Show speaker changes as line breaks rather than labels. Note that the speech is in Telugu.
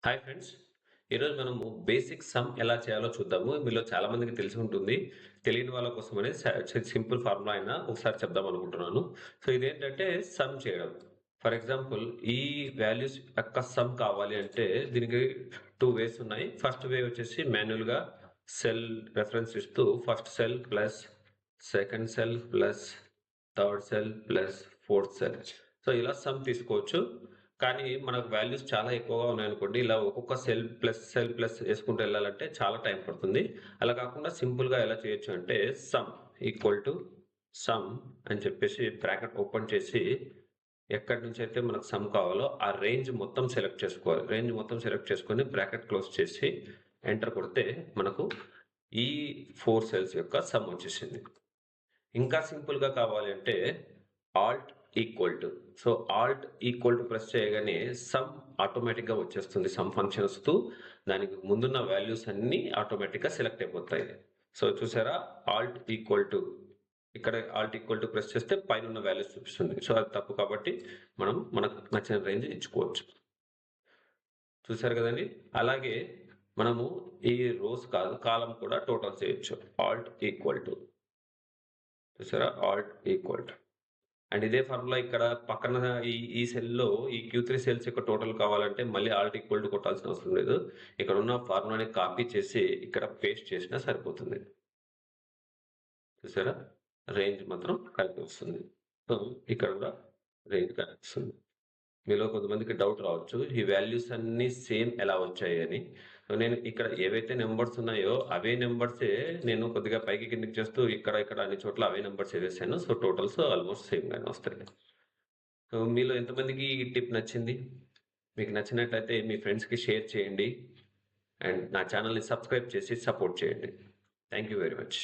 Hi friends. ఈరోజు మనము బేసిక్ సమ్ ఎలా చేయాలో చూద్దాము. మీలో చాలా మందికి తెలిసి ఉంటుంది. తెలియని వాళ్ళ కోసమని సింపుల్ ఫార్ములా అయినా ఒకసారి చెప్దాం అనుకుంటున్నాను. సో ఇదేంటంటే సమ్ చేయడం. ఫర్ ఎగ్జాంపుల్ ఈ వాల్యూస్ యొక్క సమ్ కావాలి అంటే దీనికి 2 వేస్ ఉన్నాయి. ఫస్ట్ వే వచ్చేసి మాన్యువల్‌గా సెల్ రెఫరెన్స్ ఇస్తూ first cell plus second cell plus third cell plus fourth cell. So ఇలా సమ్ తీసుకోవచ్చు. కానీ మనకు వాల్యూస్ చాలా ఎక్కువగా ఉన్నాయనుకోండి, ఇలా ఒక్కొక్క సెల్ ప్లస్ చేసుకుంటూ వెళ్ళాలంటే చాలా టైం పడుతుంది. అలా కాకుండా సింపుల్‌గా ఎలా చేయొచ్చు అంటే సమ్ ఈక్వల్ టు సమ్ అని చెప్పేసి బ్రాకెట్ ఓపెన్ చేసి ఎక్కడి నుంచి అయితే మనకు సమ్ కావాలో ఆ రేంజ్ మొత్తం సెలెక్ట్ చేసుకోవాలి. రేంజ్ మొత్తం సెలెక్ట్ చేసుకొని బ్రాకెట్ క్లోజ్ చేసి ఎంటర్ కొడితే మనకు ఈ 4 సెల్స్ యొక్క సమ్ వచ్చేసింది. ఇంకా సింపుల్‌గా కావాలి అంటే Alt equal to. So Alt equal to press చేయగానే సమ్ ఆటోమేటిక్‌గా వచ్చేస్తుంది. సమ్ ఫంక్షన్ వస్తూ దానికి ముందున్న వాల్యూస్ అన్నీ ఆటోమేటిక్‌గా సెలెక్ట్ అయిపోతాయి. సో చూసారా? ఆల్ట్ ఈక్వల్ టు ఇక్కడ ఆల్ట్ ఈక్వల్ టు ప్రెస్ చేస్తే పైనున్న వాల్యూస్ చూపిస్తుంది. సో అది తప్పు కాబట్టి మనకు నచ్చిన రేంజ్ ఎంచుకోవచ్చు. చూసారు కదండీ! అలాగే మనము ఈ రోస్ కాదు కాలమ్ కూడా టోటల్ చేయొచ్చు. Alt equal to. చూసారా? Alt equal to. అండ్ ఇదే ఫార్ములా ఇక్కడ పక్కన ఈ సెల్‌లో ఈ Q3 సెల్స్ యొక్క టోటల్ కావాలంటే మళ్ళీ ఆల్ట్ ఈక్వల్ టు కొట్టాల్సిన అవసరం లేదు. ఇక్కడ ఉన్న ఫార్ములాని కాపీ చేసి ఇక్కడ పేస్ట్ చేసినా సరిపోతుంది. చూసారా? రేంజ్ మాత్రం కరెక్ట్ వస్తుంది. సో ఇక్కడ కూడా రేంజ్ కరెక్ట్ వస్తుంది. మీలో కొంతమందికి డౌట్ రావచ్చు. ఈ వాల్యూస్ అన్నీ సేమ్ ఎలా వచ్చాయి అని. సో నేను ఇక్కడ ఏవైతే నంబర్స్ ఉన్నాయో అవే నంబర్సే నేను కొద్దిగా పైకి కిందకి చేస్తూ ఇక్కడ అన్ని చోట్ల అవే నంబర్స్ వేసాను. సో టోటల్స్ ఆల్మోస్ట్ సేమ్ గానే వస్తాయి. సో మీలో ఎంతమందికి ఈ టిప్ నచ్చింది? మీకు నచ్చినట్లయితే మీ ఫ్రెండ్స్‌కి షేర్ చేయండి. అండ్ నా ఛానల్‌ని సబ్స్క్రైబ్ చేసి సపోర్ట్ చేయండి. Thank you very much.